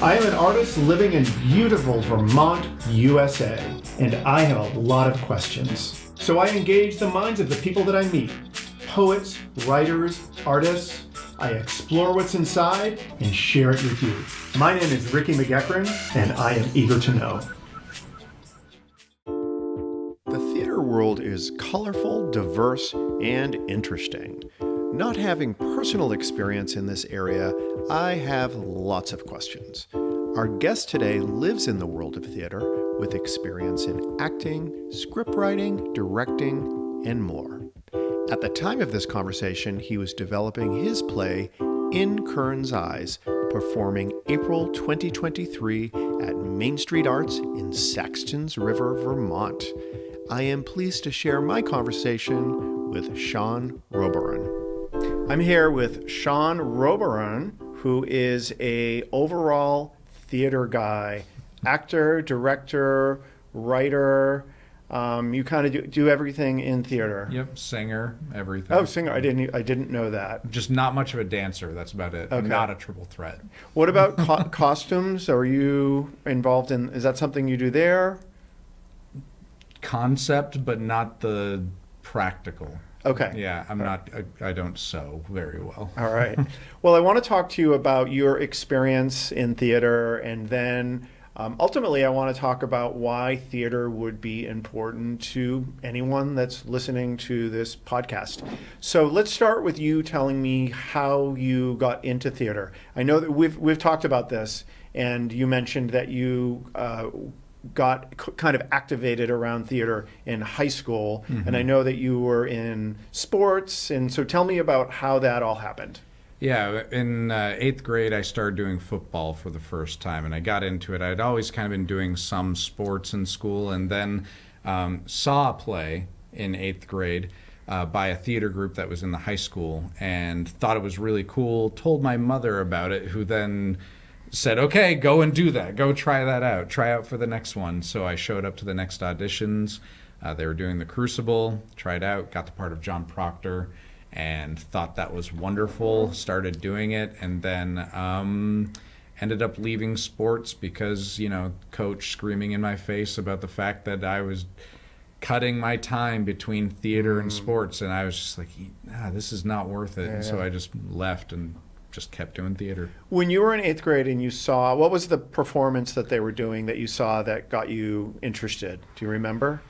I am an artist living in beautiful Vermont, USA, and I have a lot of questions. So I engage the minds of the people that I meet. Poets, writers, artists. I explore what's inside and share it with you. My name is Ricky McGeckran, and I am eager to know. The theater world is colorful, diverse, and interesting. Not having personal experience in this area, I have lots of questions. Our guest today lives in the world of theater with experience in acting, script writing, directing, and more. At the time of this conversation, he was developing his play, In Kern's Eyes, performing April 2023 at Main Street Arts in Saxtons River, Vermont. I am pleased to share my conversation with Sean Rohberon. I'm here with Sean Rohberon, who is a overall theater guy, actor, director, writer. You kind of do everything in theater. Yep, singer, everything. Oh, singer! I didn't know that. Just not much of a dancer. That's about it. Okay. Not a triple threat. What about costumes? Are you involved in? Is that something you do there? Concept, but not the practical. Okay. Yeah, I don't sew very well. All right. Well, I want to talk to you about your experience in theater, and then ultimately I want to talk about why theater would be important to anyone that's listening to this podcast. So let's start with you telling me how you got into theater. I know that we've talked about this, and you mentioned that you got kind of activated around theater in high school, and I know that you were in sports, and so tell me about how that all happened. Yeah, in 8th grade, I started doing football for the first time, and I got into it. I'd always kind of been doing some sports in school, and then saw a play in 8th grade by a theater group that was in the high school, and thought it was really cool, told my mother about it, who then said, okay, go and do that. Go try that out. Try out for the next one. So I showed up to the next auditions. They were doing The Crucible, tried out, got the part of John Proctor, and thought that was wonderful, started doing it, and then ended up leaving sports because, coach screaming in my face about the fact that I was cutting my time between theater and sports, and I was just like, this is not worth it. And so I just left and just kept doing theater. When you were in 8th grade and you saw, what was the performance that they were doing that you saw that got you interested? Do you remember?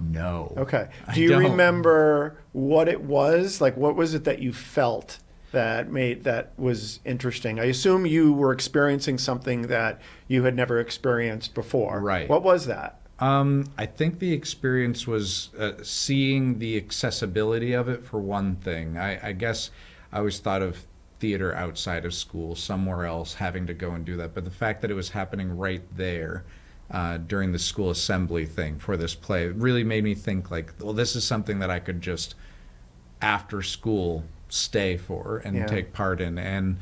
No. Okay. Do you remember what it was? Like, what was it that you felt that was interesting? I assume you were experiencing something that you had never experienced before. Right. What was that? I think the experience was seeing the accessibility of it, for one thing. I guess I always thought of theater outside of school, somewhere else, having to go and do that. But the fact that it was happening right there during the school assembly thing for this play really made me think, like, well, this is something that I could just, after school, stay for and take part in. And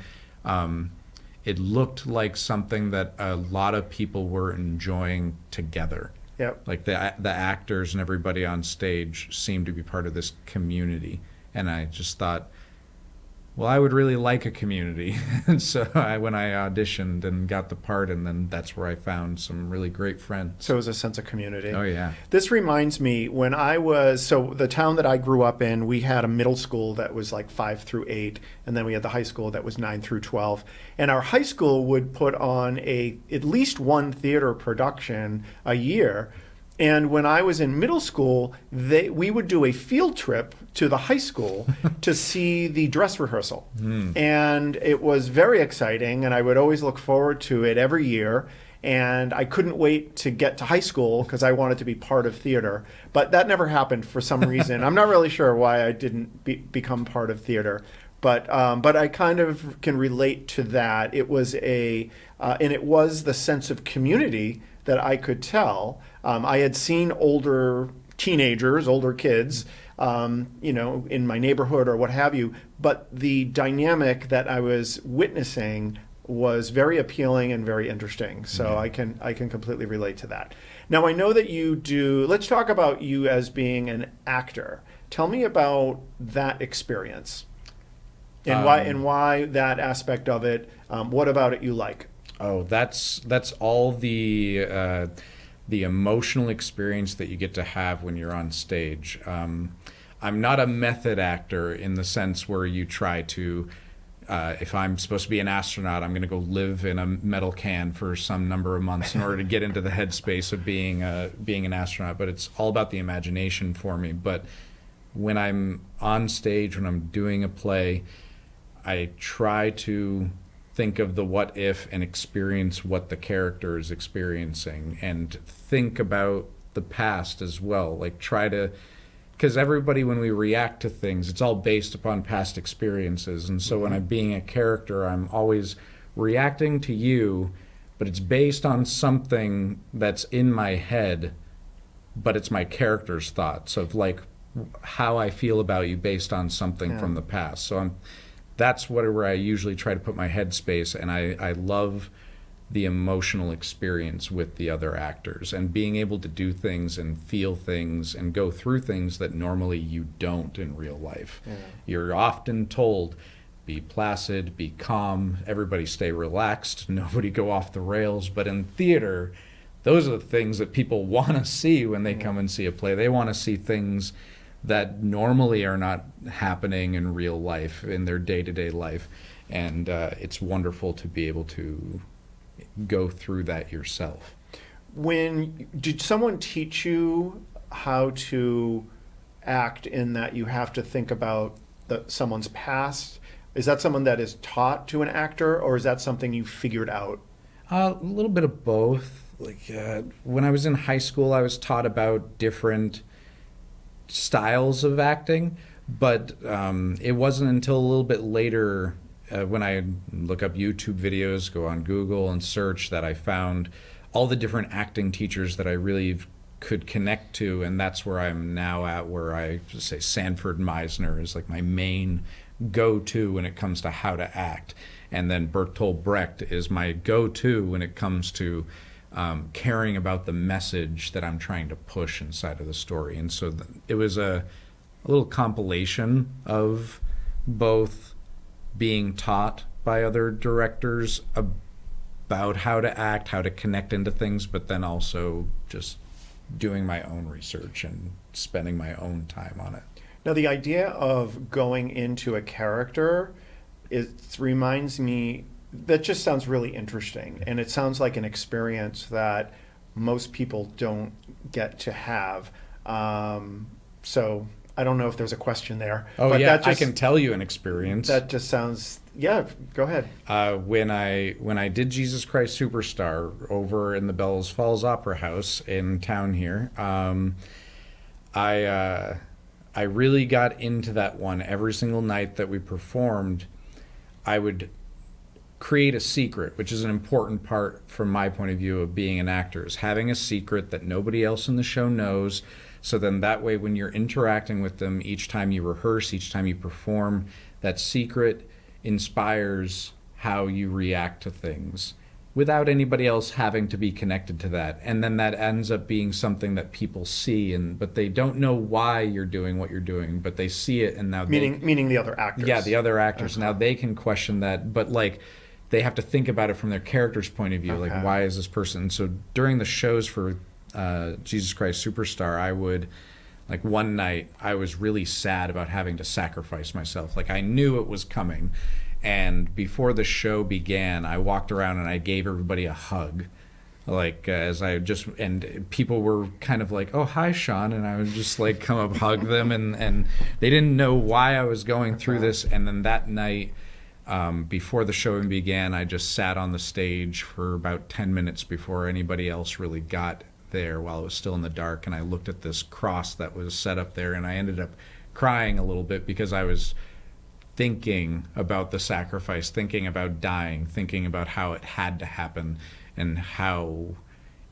it looked like something that a lot of people were enjoying together. Yep. Like the actors and everybody on stage seemed to be part of this community. And I just thought, well, I would really like a community. And so when I auditioned and got the part, and then that's where I found some really great friends. So it was a sense of community. Oh, yeah. This reminds me, when so the town that I grew up in, we had a middle school that was like 5 through 8, and then we had the high school that was 9 through 12. And our high school would put on at least one theater production a year. And when I was in middle school, we would do a field trip to the high school to see the dress rehearsal. And it was very exciting, and I would always look forward to it every year. And I couldn't wait to get to high school because I wanted to be part of theater. But that never happened for some reason. I'm not really sure why I didn't become part of theater. But I kind of can relate to that. It was and it was the sense of community that I could tell. I had seen older teenagers, older kids, in my neighborhood or what have you, but the dynamic that I was witnessing was very appealing and very interesting. So I can completely relate to that. Now, I know that let's talk about you as being an actor. Tell me about that experience. And why that aspect of it? What about it you like? Oh, that's all the emotional experience that you get to have when you're on stage. I'm not a method actor in the sense where you try to, if I'm supposed to be an astronaut, I'm going to go live in a metal can for some number of months in order to get into the headspace of being an astronaut. But it's all about the imagination for me. But when I'm on stage, when I'm doing a play, I try to think of the what if and experience what the character is experiencing, and think about the past as well. Like, try to, because everybody, when we react to things, it's all based upon past experiences. And so when I'm being a character, I'm always reacting to you, but it's based on something that's in my head, but it's my character's thoughts of like how I feel about you based on something from the past. So that's where I usually try to put my headspace, and I love the emotional experience with the other actors and being able to do things and feel things and go through things that normally you don't in real life. You're often told, be placid, be calm, everybody stay relaxed, nobody go off the rails. But in theater, those are the things that people want to see when they come and see a play. They want to see things that normally are not happening in real life, in their day-to-day life. And it's wonderful to be able to go through that yourself. Did someone teach you how to act, in that you have to think about someone's past? Is that someone that is taught to an actor, or is that something you figured out? A little bit of both. Like when I was in high school, I was taught about different styles of acting, but it wasn't until a little bit later, when I look up YouTube videos, go on Google and search, that I found all the different acting teachers that I really could connect to, and that's where I'm now at, where I say Sanford Meisner is like my main go-to when it comes to how to act, and then Bertolt Brecht is my go-to when it comes to caring about the message that I'm trying to push inside of the story. And so it was a little compilation of both being taught by other directors about how to act, how to connect into things, but then also just doing my own research and spending my own time on it. Now, the idea of going into a character, it reminds me, that just sounds really interesting. And it sounds like an experience that most people don't get to have. So I don't know if there's a question there. Oh, but yeah, I can tell you an experience. That just sounds, yeah, go ahead. When I did Jesus Christ Superstar over in the Bellows Falls Opera House in town here, I really got into that one. Every single night that we performed, I would create a secret, which is an important part from my point of view of being an actor, is having a secret that nobody else in the show knows. So then that way, when you're interacting with them, each time you rehearse, each time you perform, that secret inspires how you react to things without anybody else having to be connected to that. And then that ends up being something that people see, but they don't know why you're doing what you're doing, but they see it, and now meaning the other actors. Yeah, the other actors. Now they can question that, but like they have to think about it from their character's point of view. Okay. Like, why is this person? So during the shows for Jesus Christ Superstar, I would, like one night, I was really sad about having to sacrifice myself. Like I knew it was coming. And before the show began, I walked around and I gave everybody a hug. Like and people were kind of like, oh, hi, Sean. And I would just like come up, hug them. And they didn't know why I was going through this. And then that night, before the show began, I just sat on the stage for about 10 minutes before anybody else really got there, while it was still in the dark. And I looked at this cross that was set up there, and I ended up crying a little bit because I was thinking about the sacrifice, thinking about dying, thinking about how it had to happen and how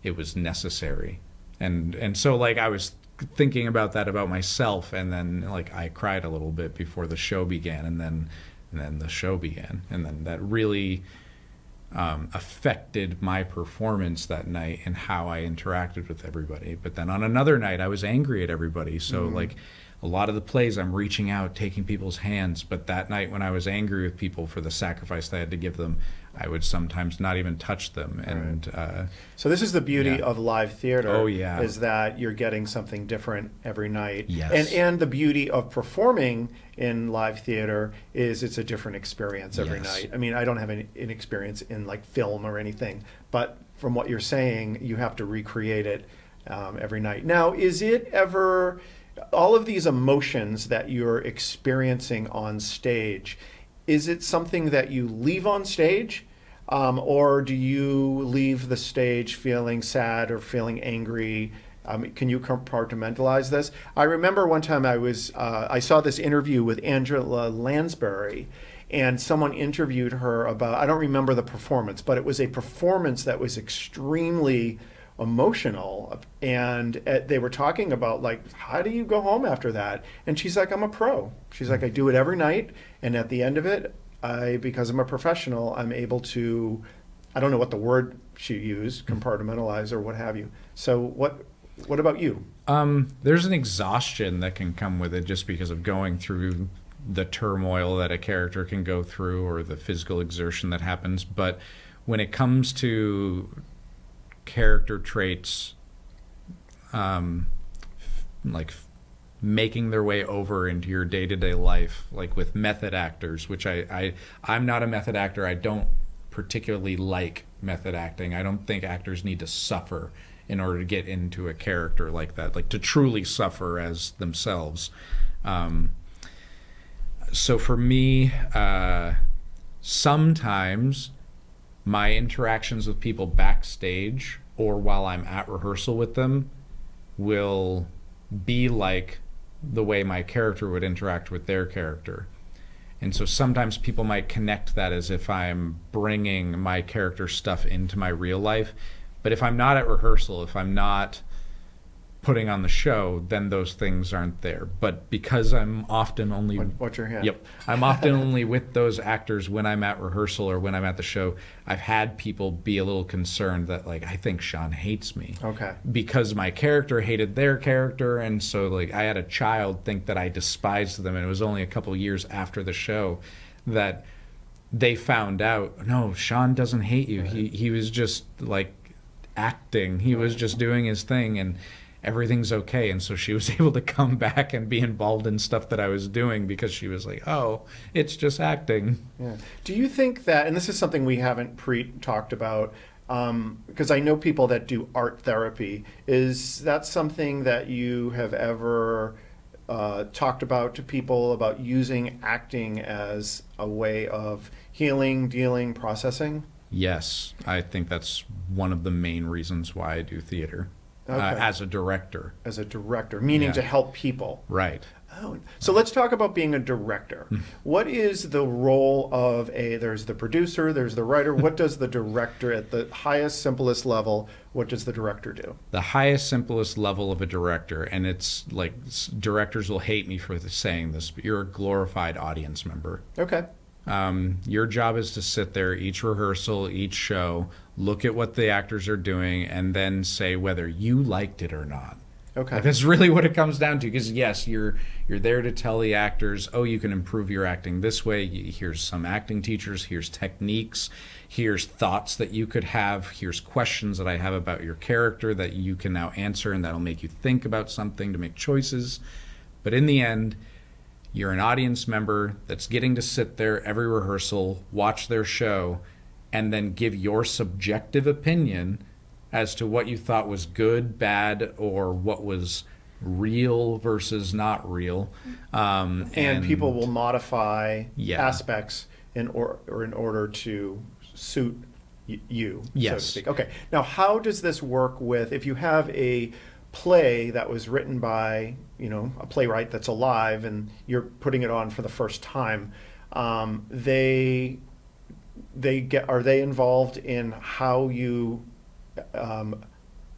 it was necessary. And so like I was thinking about that about myself, and then like I cried a little bit before the show began, and then the show began, and then that really affected my performance that night and how I interacted with everybody. But then on another night, I was angry at everybody. So like a lot of the plays I'm reaching out, taking people's hands, but that night when I was angry with people for the sacrifice I had to give them, I would sometimes not even touch them. And so this is the beauty yeah. of live theater. Oh, yeah. Is that you're getting something different every night. Yes. And the beauty of performing in live theater is it's a different experience every Yes. night. I mean, I don't have an experience in like film or anything, but from what you're saying, you have to recreate it every night. Now, is it ever, all of these emotions that you're experiencing on stage, is it something that you leave on stage? Or do you leave the stage feeling sad or feeling angry? Can you compartmentalize this? I remember one time I saw this interview with Angela Lansbury, and someone interviewed her about, I don't remember the performance, but it was a performance that was extremely emotional, and they were talking about like, how do you go home after that? And she's like, I'm a pro. She's like, I do it every night, and at the end of it, because I'm a professional, I'm able to, I don't know what the word she used, compartmentalize or what have you. So what about you? There's an exhaustion that can come with it just because of going through the turmoil that a character can go through or the physical exertion that happens. But when it comes to character traits, making their way over into your day-to-day life, like with method actors, which I'm not a method actor. I don't particularly like method acting. I don't think actors need to suffer in order to get into a character like that, like to truly suffer as themselves. So for me, sometimes my interactions with people backstage or while I'm at rehearsal with them will be like the way my character would interact with their character. And so sometimes people might connect that as if I'm bringing my character stuff into my real life. But if I'm not at rehearsal, if I'm not putting on the show, then those things aren't there. But because I'm often only... What's your hand? Yep. I'm often only with those actors when I'm at rehearsal or when I'm at the show. I've had people be a little concerned that, like, I think Sean hates me. Okay. Because my character hated their character, and so, like, I had a child think that I despised them, and it was only a couple years after the show that they found out, no, Sean doesn't hate you. Right. He was just, like, acting. He was just doing his thing, and everything's okay. And so she was able to come back and be involved in stuff that I was doing because she was like, oh, it's just acting. Yeah. Do you think that, and this is something we haven't talked about, because I know people that do art therapy, is that something that you have ever talked about to people about using acting as a way of healing, dealing, processing? Yes, I think that's one of the main reasons why I do theater. Okay. As a director. As a director, meaning to help people. Right. Oh, so let's talk about being a director. What is the role of there's the producer, there's the writer. What does the director, at the highest, simplest level, what does the director do? The highest, simplest level of a director, and it's like, directors will hate me for saying this, but you're a glorified audience member. Okay. Your job is to sit there each rehearsal, each show, look at what the actors are doing, and then say whether you liked it or not. Okay. Like, that's really what it comes down to. Because yes, you're there to tell the actors, oh, you can improve your acting this way. Here's some acting teachers. Here's techniques. Here's thoughts that you could have. Here's questions that I have about your character that you can now answer, and that'll make you think about something to make choices. But in the end, you're an audience member that's getting to sit there every rehearsal, watch their show, and then give your subjective opinion as to what you thought was good, bad, or what was real versus not real. And people will modify Yeah. aspects in order to suit you, Yes. so to speak. Okay. Now, how does this work with, if you have a play that was written by, a playwright that's alive and you're putting it on for the first time, are they involved in how you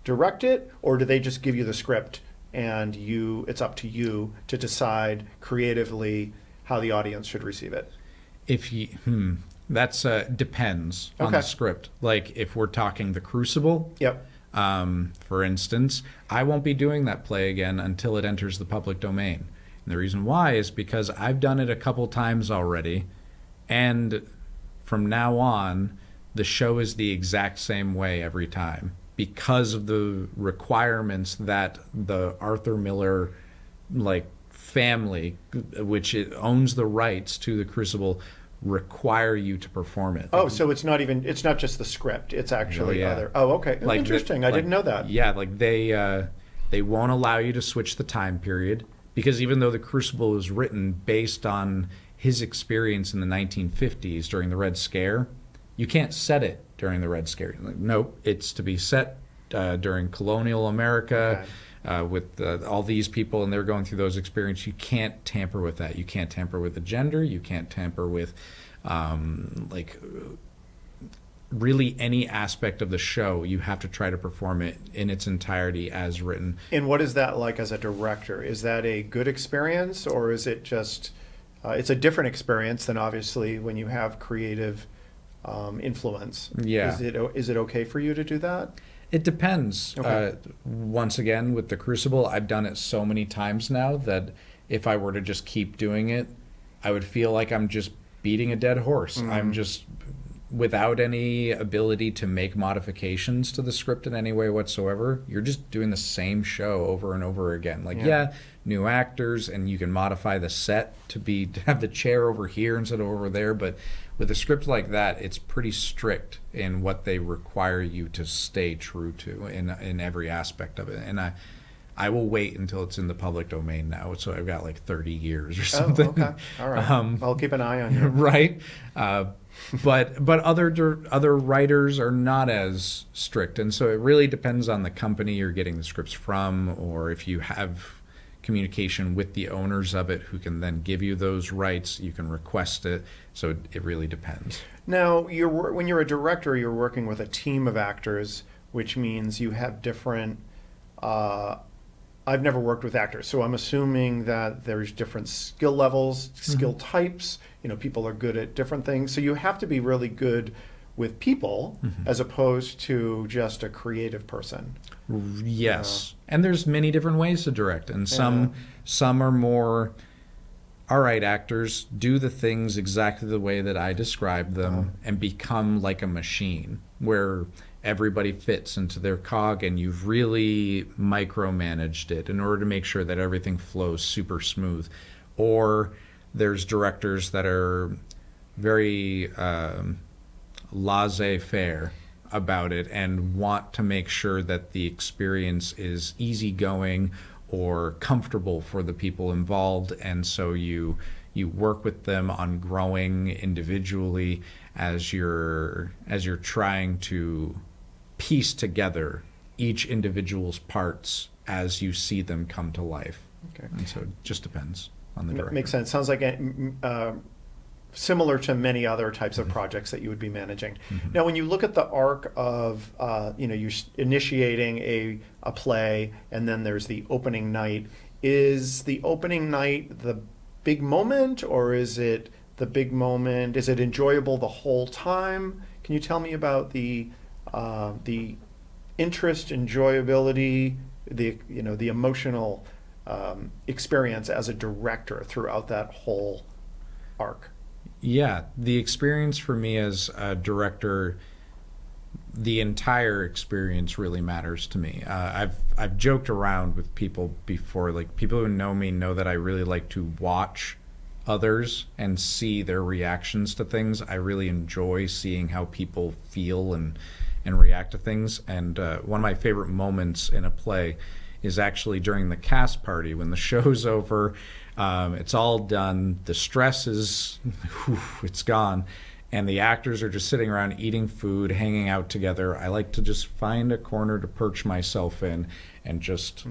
direct it, or do they just give you the script and it's up to you to decide creatively how the audience should receive it? That's depends on the script. Like if we're talking The Crucible, Yep. For instance, I won't be doing that play again until it enters the public domain. And the reason why is because I've done it a couple times already, and from now on, the show is the exact same way every time because of the requirements that the Arthur Miller family, which it owns the rights to the Crucible, require you to perform it. Oh, so it's not just the script. It's actually other. Oh, okay. Interesting. I didn't know that. Yeah, they won't allow you to switch the time period because even though the Crucible was written based on his experience in the 1950s during the Red Scare, you can't set it during the Red Scare. Nope, it's to be set during colonial America. Okay. With all these people, and they're going through those experiences. You can't tamper with that. You can't tamper with the gender. You can't tamper with, really any aspect of the show. You have to try to perform it in its entirety as written. And what is that like as a director? Is that a good experience, or is it just, it's a different experience than obviously when you have creative influence? Yeah. Is it okay for you to do that? It depends. Okay. Once again, with the Crucible, I've done it so many times now that if I were to just keep doing it, I would feel like I'm just beating a dead horse. Mm-hmm. I'm just without any ability to make modifications to the script in any way whatsoever. You're just doing the same show over and over again. New actors, and you can modify the set to have the chair over here instead of over there, but with a script like that, it's pretty strict in what they require you to stay true to in every aspect of it. And I will wait until it's in the public domain now, so I've got 30 years or something. Oh, okay. All right. I'll keep an eye on you. Right. But other writers are not as strict, and so it really depends on the company you're getting the scripts from, or if you have communication with the owners of it who can then give you those rights. You can request it, so it really depends. Now, when you're a director, you're working with a team of actors, which means you have different. I've never worked with actors, so I'm assuming that there's different skill levels, skill types. People are good at different things, so you have to be really good with people as opposed to just a creative person. Yes, and there's many different ways to direct, and some are more, all right, actors, do the things exactly the way that I described them and become like a machine where everybody fits into their cog, and you've really micromanaged it in order to make sure that everything flows super smooth. Or there's directors that are very laissez-faire about it and want to make sure that the experience is easygoing or comfortable for the people involved, and so you work with them on growing individually as you're trying to piece together each individual's parts as you see them come to life. Okay. And so it just depends on the director. Makes sense. Sounds like similar to many other types of projects that you would be managing. Now, when you look at the arc of, you're initiating a play, and then there's the opening night. Is the opening night the big moment, or is it the big moment? Is it enjoyable the whole time? Can you tell me about the interest, enjoyability, the emotional experience as a director throughout that whole arc? Yeah, the experience for me as a director, the entire experience really matters to me. I've joked around with people before, people who know me know that I really like to watch others and see their reactions to things. I really enjoy seeing how people feel and react to things. And one of my favorite moments in a play is actually during the cast party when the show's over. It's all done. The stress is, it's gone. And the actors are just sitting around eating food, hanging out together. I like to just find a corner to perch myself in and just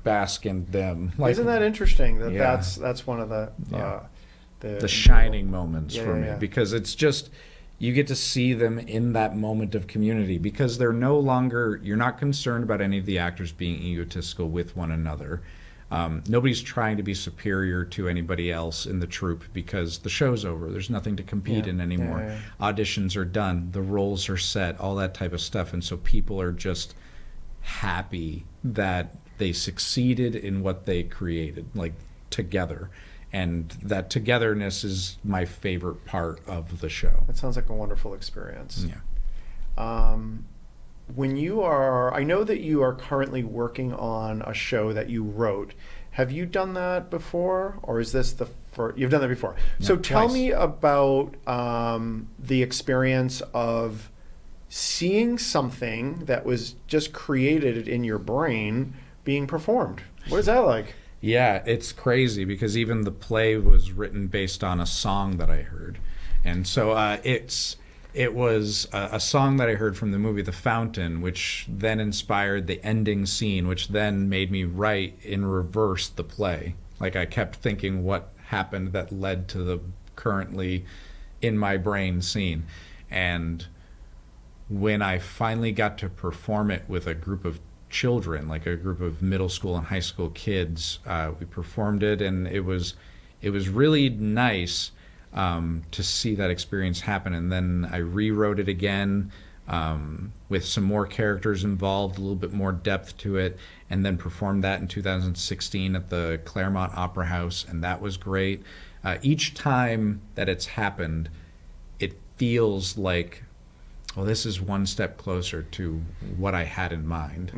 bask in them. Isn't that interesting? That's one of the shining moments for me, because it's just, you get to see them in that moment of community, because they're no longer, you're not concerned about any of the actors being egotistical with one another. Nobody's trying to be superior to anybody else in the troupe because the show's over. There's nothing to compete in anymore. Auditions are done. The roles are set, all that type of stuff. And so people are just happy that they succeeded in what they created. together. And that togetherness is my favorite part of the show. That sounds like a wonderful experience. Yeah. When you are, I know that you are currently working on a show that you wrote. Have you done that before, or is this the first? You've done that before. Yeah, So tell twice. me about the experience of seeing something that was just created in your brain being performed. What is that like? Yeah, it's crazy because even the play was written based on a song that I heard. And so it was a song that I heard from the movie The Fountain, which then inspired the ending scene, which then made me write in reverse the play. Like I kept thinking what happened that led to the currently in my brain scene. And when I finally got to perform it with a group of children, like a group of middle school and high school kids, we performed it, and it was really nice to see that experience happen. And then I rewrote it again with some more characters involved, a little bit more depth to it, and then performed that in 2016 at the Claremont Opera House, and that was great. Each time that it's happened, it feels like, well, this is one step closer to what I had in mind.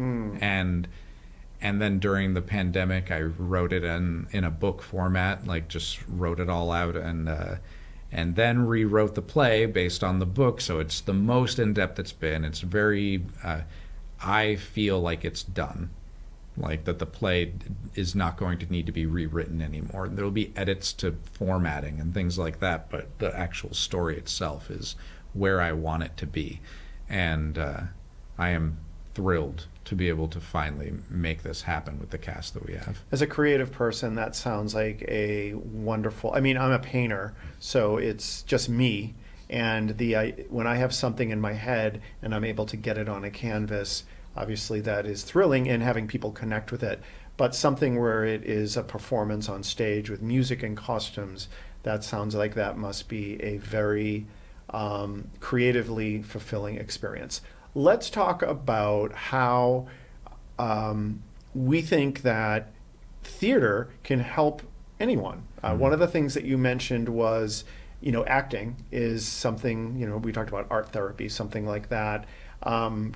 And then during the pandemic, I wrote it in a book format, like just wrote it all out, and then rewrote the play based on the book. So it's the most in-depth it's been. It's very, I feel like it's done. Like that the play is not going to need to be rewritten anymore. There'll be edits to formatting and things like that, but the actual story itself is where I want it to be. And I am thrilled to be able to finally make this happen with the cast that we have. As a creative person, that sounds like a wonderful, I mean, I'm a painter, so it's just me. And when I have something in my head and I'm able to get it on a canvas, obviously that is thrilling, and having people connect with it. But something where it is a performance on stage with music and costumes, that sounds like that must be a very creatively fulfilling experience. Let's talk about how we think that theater can help anyone. One of the things that you mentioned was, acting is something, we talked about art therapy, something like that.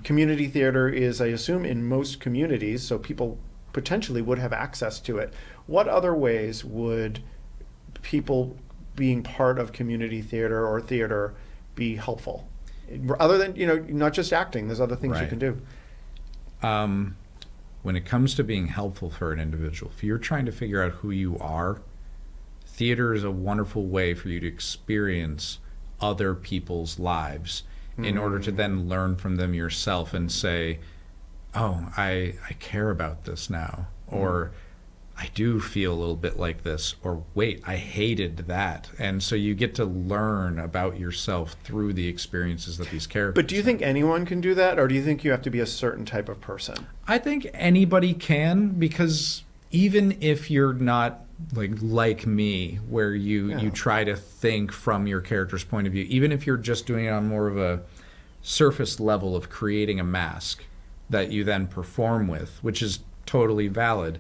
Community theater is, I assume, in most communities, so people potentially would have access to it. What other ways would people being part of community theater or theater be helpful? Other than, not just acting, there's other things you Right. can do. When it comes to being helpful for an individual, if you're trying to figure out who you are, theater is a wonderful way for you to experience other people's lives in order to then learn from them yourself and say, oh, I care about this now, or I do feel a little bit like this, or wait, I hated that. And so you get to learn about yourself through the experiences that these characters But do you think anyone can do that, or do you think you have to be a certain type of person? I think anybody can, because even if you're not like me, where you try to think from your character's point of view, even if you're just doing it on more of a surface level of creating a mask that you then perform with, which is totally valid,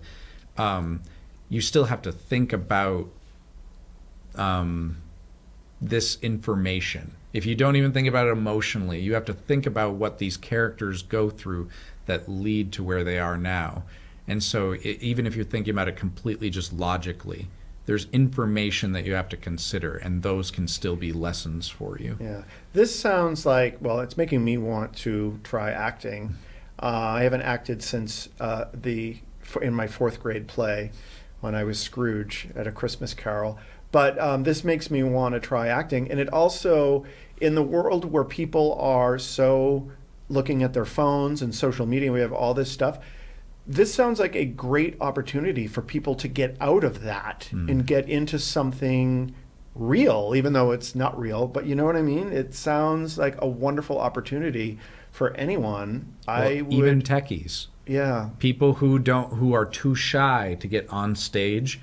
you still have to think about this information. If you don't even think about it emotionally, you have to think about what these characters go through that lead to where they are now. And so even if you're thinking about it completely just logically, there's information that you have to consider, and those can still be lessons for you. Yeah. This sounds like, well, it's making me want to try acting. I haven't acted since in my fourth grade play when I was Scrooge at A Christmas Carol. But this makes me want to try acting. And it also, in the world where people are so looking at their phones and social media, we have all this stuff, this sounds like a great opportunity for people to get out of that and get into something real, even though it's not real. But you know what I mean? It sounds like a wonderful opportunity for anyone. Even techies. Yeah. People who are too shy to get on stage,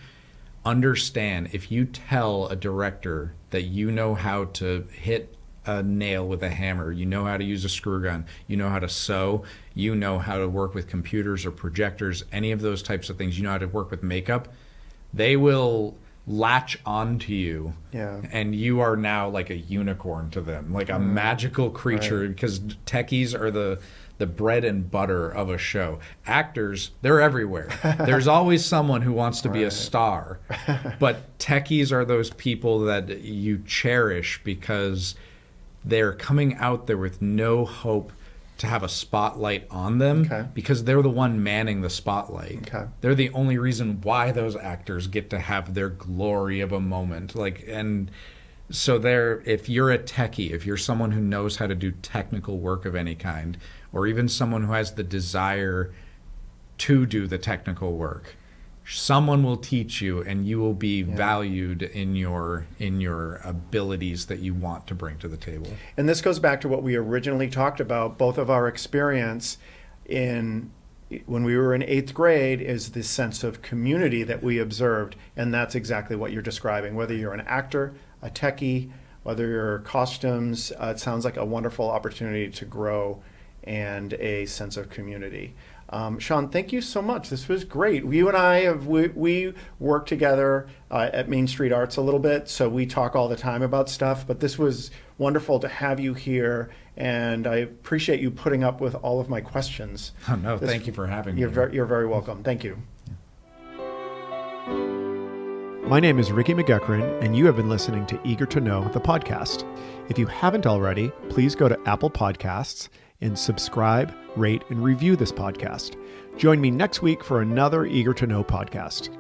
understand if you tell a director that you know how to hit a nail with a hammer, you know how to use a screw gun, you know how to sew, you know how to work with computers or projectors, any of those types of things, you know how to work with makeup, they will latch onto you, Yeah. and you are now like a unicorn to them, like a magical creature, Right. because techies are the bread and butter of a show. Actors, they're everywhere. There's always someone who wants to be a star. But techies are those people that you cherish because they're coming out there with no hope to have a spotlight on them, Okay. because they're the one manning the spotlight. Okay. They're the only reason why those actors get to have their glory of a moment. So if you're a techie, if you're someone who knows how to do technical work of any kind, or even someone who has the desire to do the technical work, someone will teach you, and you will be valued in your abilities that you want to bring to the table. And this goes back to what we originally talked about, both of our experience when we were in 8th grade, is this sense of community that we observed. And that's exactly what you're describing. Whether you're an actor, a techie, whether you're costumes, it sounds like a wonderful opportunity to grow and a sense of community. Sean, thank you so much. This was great. You and I we work together at Main Street Arts a little bit, so we talk all the time about stuff. But this was wonderful to have you here, and I appreciate you putting up with all of my questions. Oh, no, thank you for having me. You're very welcome. Thank you. My name is Ricky McGuckran, and you have been listening to Eager to Know, the podcast. If you haven't already, please go to Apple Podcasts and subscribe, rate, and review this podcast. Join me next week for another Eager to Know podcast.